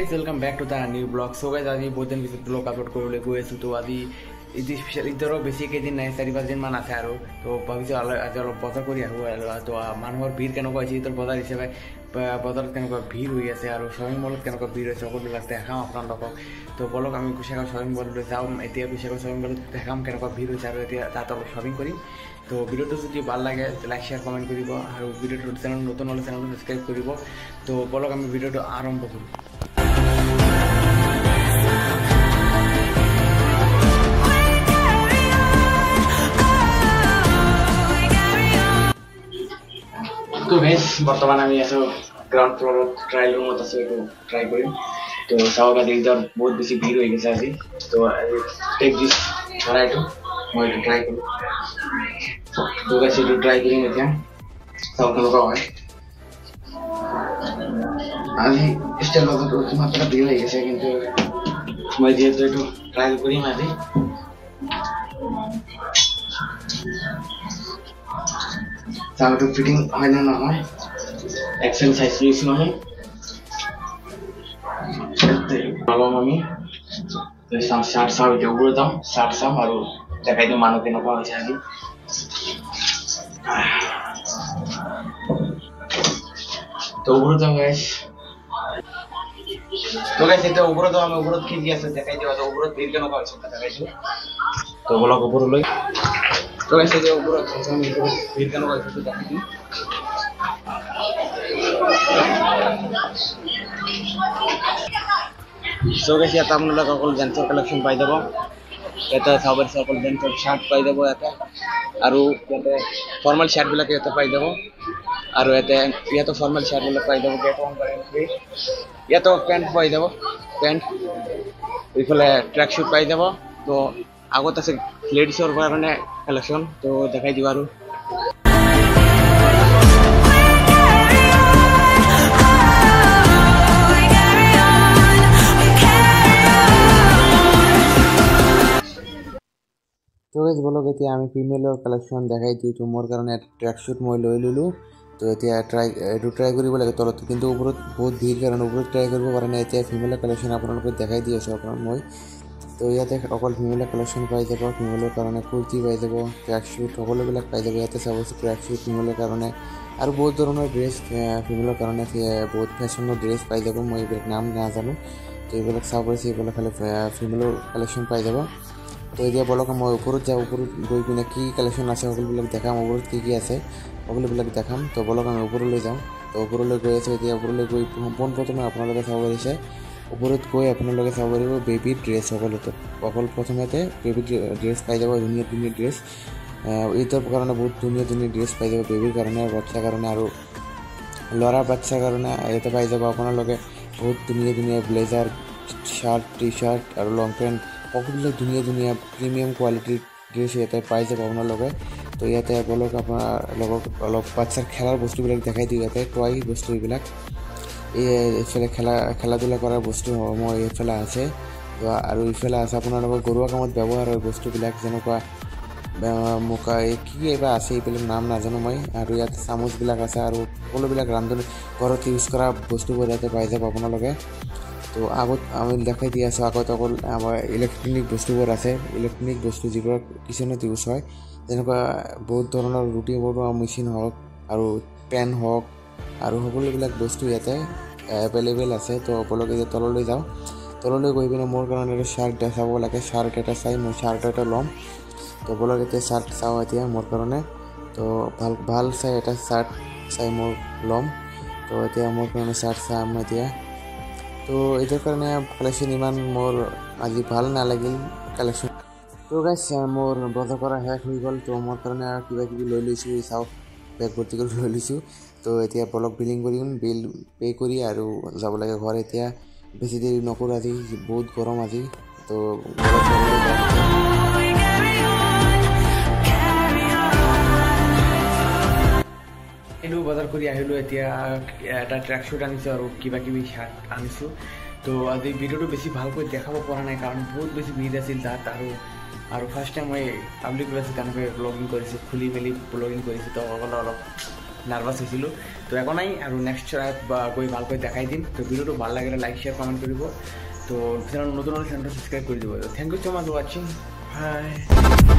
guys, welcome back to the new blog. So guys, আজি বহুত দিন পিছত ব্লগ আপলোড কৰিবলৈ গৈ আছো। তো আজি ইদি স্পেশাল ইদৰ বেছি কেইদিন নাই, 4-5 দিন মান আছে আৰু তো ভাবিছো আজি অলপ বজাৰ কৰি আহো। তো মানুহৰ ভিৰ কেনেকুৱা হৈছে ইদৰ বজাৰ হিচাপে বজাৰত কেনেকুৱা ভিৰ হৈ আছে আৰু শ্বপিং মলত কেনেকুৱা ভিৰ হৈছে সকলোবিলাক দেখাম আপোনালোকক। তো বলক আমি কুশাগৰ শ্বপিং মললৈ যাওঁ। এতিয়া কুশাগৰ শ্বপিং মলত দেখাম কেনেকুৱা ভিৰ হৈছে আৰু এতিয়া তাত অলপ শ্বপিং কৰিম। তো ভিডিওটো যদি ভাল লাগে লাইক শেয়াৰ কমেণ্ট কৰিব আৰু ভিডিওটো চেনেল নতুন হ'লে চেনেলটো সাবস্ক্ৰাইব কৰিব। তো বলক আমি ভিডিওটো আৰম্ভ কৰোঁ। তো গাইস বৰ্তমান আমি আছো গ্ৰাউন্ড ফ্লোৰত ট্ৰায়াল ৰুমত আছো, একটু ট্ৰাই কৰিম। তো চাওক আজি ইদৰ বহুত বেছি ভিৰ হৈ গৈছে আজি। তো টেক দিছ ট্ৰাইটো মই এইটো ট্ৰাই কৰিম। তো গাইস এইটো ট্ৰাই কৰিম এতিয়া, চাওক কেনেকুৱা হয়। আজি ষ্টাইল বজাৰটো মাত্ৰ ভিৰ হৈ গৈছে, কিন্তু মই যিহেতু এইটো ট্ৰাই কৰিম আজি। চাউটো ফিটিং হয় না নহয়, এক্সেল সাইজ লৈছো নহয় লম আমি। শার্ট চাওঁ এতিয়া ওপৰত যাম, শাৰ্ট চাম আৰু দেখাই দিওঁ মানুহ কেনেকুৱা হৈছে আজি। তো ওপৰত যাম গাইছ। তো গাইছ এতিয়া ওপৰত যাম, আমি ওপৰত কি কি আছে দেখাই দিওঁ। ওপৰত ভিৰ কেনেকুৱা হৈছে দেখাই দিওঁ। তো বলক ওপৰলৈ। তো গাইছ এতিয়া ওপৰত ভিৰ কেনেকুৱা হৈছে দেখাই দিওঁ। So guys, ইয়াত আপোনালোকে অকল জেন্সৰ কালেকশ্যন পাই যাব। ইয়াতে চাব পাৰিছে অকল জেন্সৰ শাৰ্ট পাই যাব ইয়াতে, আৰু ইয়াতে ফৰ্মেল শাৰ্টবিলাক ইয়াতে পাই যাব। আৰু ইয়াতে ফৰ্মেল শাৰ্টবিলাক পাই যাব। ইয়াতে পেণ্ট পাই যাব, পেণ্ট এইফালে ট্ৰেক শ্বুট পাই যাব। তো আগত আছে লেডিছৰ কাৰণে কালেকশ্যন, তো দেখাই দিওঁ আৰু। তো গাইজ বলক এতিয়া আমি ফিমেলৰ কালেকশ্যন দেখাই দিওঁ। তো মোৰ কাৰণে ট্ৰেক শ্বুট মই লৈ ল'লোঁ। তো এতিয়া এইটো ট্ৰাই কৰিব লাগে তলত, কিন্তু ওপৰত বহুত ভিৰ কাৰণে ওপৰত ট্ৰাই কৰিব পৰা নাই। এতিয়া ফিমেলৰ কালেকশ্যন আপোনালোকে দেখাই দি আছোঁ আপোনাক মই। তো ইয়াতে অকল ফিমেলৰ কালেকশ্যন পাই যাব। ফিমেলৰ কাৰণে কুৰ্তি পাই যাব, ট্ৰেক শ্বুট সকলোবিলাক পাই যাব। ইয়াতে চাব ট্ৰেক শ্বুট ফিমেলৰ কাৰণে আৰু বহুত ধৰণৰ ড্ৰেছ ফিমেলৰ কাৰণে বহুত ফেশ্বনৰ ড্ৰেছ পাই যাব। মই এইবিলাক নাম নাজানো, তো এইবিলাক চাব পাৰিছে। এইবিলাক খালি ফিমেলৰ কালেকশ্যন পাই যাব। তো এতিয়া বলক মই ওপৰত যাওঁ, ওপৰত গৈ পিনে কি কালেকশ্যন আছে সকলোবিলাক দেখাম, ওপৰত কি কি আছে সকলোবিলাক দেখাম। তো বলক আমি ওপৰলৈ যাওঁ। তো ওপৰলৈ গৈ আছোঁ এতিয়া। ওপৰলৈ গৈ পোনপ্ৰথমে আপোনালোকে চাব পাৰিছে, ওপৰত গৈ আপোনালোকে চাব পাৰিব বেবী ড্ৰেছ সকলোতে। অকল প্ৰথমতে বেবী ড্ৰেছ পাই যাব, ধুনীয়া ধুনীয়া ড্ৰেছ। ঈদৰ কাৰণে বহুত ধুনীয়া ধুনীয়া ড্ৰেছ পাই যাব, বেবীৰ কাৰণে, বাচ্চাৰ কাৰণে আৰু ল'ৰা বাচ্চাৰ কাৰণে ইয়াতে পাই যাব আপোনালোকে বহুত ধুনীয়া ধুনীয়া ব্লেজাৰ, শাৰ্ট, টি চাৰ্ট আৰু লং পেণ্ট সকলোবিলাক ধুনীয়া ধুনীয়া প্ৰিমিয়াম কোৱালিটিৰ ড্ৰেছ ইয়াতে পাই যাব আপোনালোকে। তো ইয়াতে বলক আপোনাৰ লগত অলপ বাচ্চাৰ খেলাৰ বস্তুবিলাক দেখাই দিওঁ। ইয়াতে টয় বস্তু এইবিলাক, এইফালে খেলা ধূলা কৰাৰ বস্তু মই এইফালে আছে। আৰু ইফালে আছে আপোনালোকৰ ঘৰুৱা কামত ব্যৱহাৰ হয় বস্তুবিলাক, যেনেকুৱা মোকা কি এইবাৰ আছে এইবিলাক নাম নাজানো মই। আৰু ইয়াত চামুচবিলাক আছে আৰু সকলোবিলাক ৰান্ধনি ঘৰত ইউজ কৰা বস্তুবোৰ ইয়াতে পাই যাব আপোনালোকে। তো আগত আমি দেখাই দি আছোঁ, আগত অকল আমাৰ ইলেক্ট্ৰনিক বস্তুবোৰ আছে, ইলেক্ট্ৰনিক বস্তু যিবোৰ কিচেনত ইউজ হয়, যেনেকুৱা বহুত ধৰণৰ ৰুটি বনোৱা মেচিন হওক আৰু পেন হওক আৰু সকলোবিলাক বস্তু ইয়াতে এভেইলেবল আছে। তো আপোনালোকে এতিয়া তললৈ যাওঁ। তললৈ গৈ পিনে মোৰ কাৰণে এটা শ্বাৰ্ট দেখাব লাগে, শ্বাৰ্ট এটা চাই মই শ্বাৰ্ট এটা ল'ম। তো আপোনালোকে এতিয়া শ্বাৰ্ট চাওঁ এতিয়া মোৰ কাৰণে। তো ভাল চাই এটা শ্বাৰ্ট চাই মই ল'ম। তো এতিয়া মোৰ কাৰণে শ্বাৰ্ট চাম এতিয়া। তো এইটোৰ কাৰণে কালেকশ্যন ইমান মোৰ আজি ভাল নালাগিল কালেকশ্যন। তো গাইছ মোৰ বজাৰ কৰা শেষ হৈ গ'ল। তো মোৰ কাৰণে আৰু কিবা কিবি লৈ লৈছোঁ, চাওক বেগ ভৰ্তি কৰি লৈ লৈছোঁ। তো এতিয়া বলক বিলিং কৰিম, বিল পে' কৰি আৰু যাব লাগে ঘৰ। এতিয়া বেছি দেৰি নকৰোঁ, আজি বহুত গৰম আজি। তো আহিলোঁ, বজাৰ কৰি আহিলোঁ। এতিয়া এটা ট্ৰেক শ্বুট আনিছোঁ আৰু কিবা কিবি শাৰ্ট আনিছোঁ। তো আজি ভিডিঅ'টো বেছি ভালকৈ দেখাব পৰা নাই, কাৰণ বহুত বেছি ভিৰ আছিল তাত। আৰু ফাৰ্ষ্ট টাইম মই পাব্লিক প্লেছত তেনেকৈ ব্লগিং কৰিছোঁ, খুলি মেলি ব্লগিং কৰিছোঁ। তো অলপ নাৰ্ভাছ হৈছিলোঁ তো একো নাই আৰু নেক্সট গৈ ভালকৈ দেখাই দিম তো ভিডিঅ'টো ভাল লাগিলে লাইক শ্বেয়াৰ কমেণ্ট কৰিব তো নতুন চেনেলটো ছাবস্ক্ৰাইব কৰি দিব থেংক ইউ ছ' মাছ ৱাচিং বাই